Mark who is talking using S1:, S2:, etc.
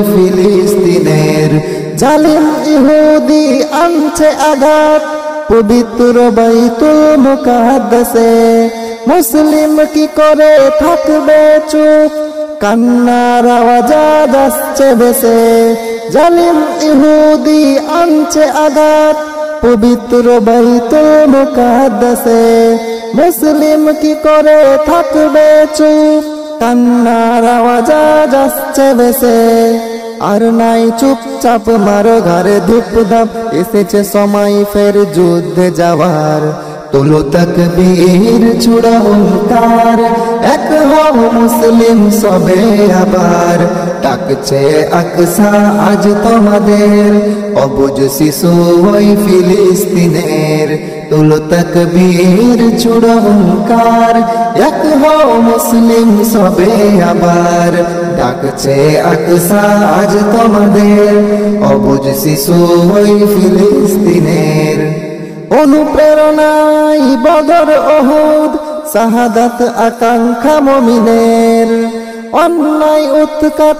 S1: ফিলিস্তিনের জালিম ইহুদি আনছে আঘাত পবিত্র বাইতুল মুকাদ্দাসে। মুসলিম কি করে থাকবে চুপ, কান্নার আওয়াজ আসছে ভেসে। জালিম ইহুদি আনছে আঘাত পবিত্র বাইতুল মুকাদ্দাসে। মুসলিম কি করে থাকবে চুপ, কান্নার আওয়াজ আসছে ভেসে। আর নাই চুপচাপ মারো ঘরে ধূপ ধাপ, এসেছে সময় ফের যুদ্ধে যাওয়ার। তোলো তাকবীর ছুড়ো হুঙ্কার, এক হও মুসলিম সবে আবার। ডাকছে আকসা আজ তোমাদের, অবুঝ শিশু ওই ফিলিস্তিনের। তোলো তাকবীর ছুড়ো হুঙ্কার, এক হও মুসলিম সবে আবার। ডাকছে আকসা আজ তোমাদের, অবুঝ শিশু ওই ফিলিস্তিনের। অনুপ্রেরণাই বদর ওহুদ, শাহাদাত আকাঙ্ক্ষা মুমিনের। অন্যায় উৎখাত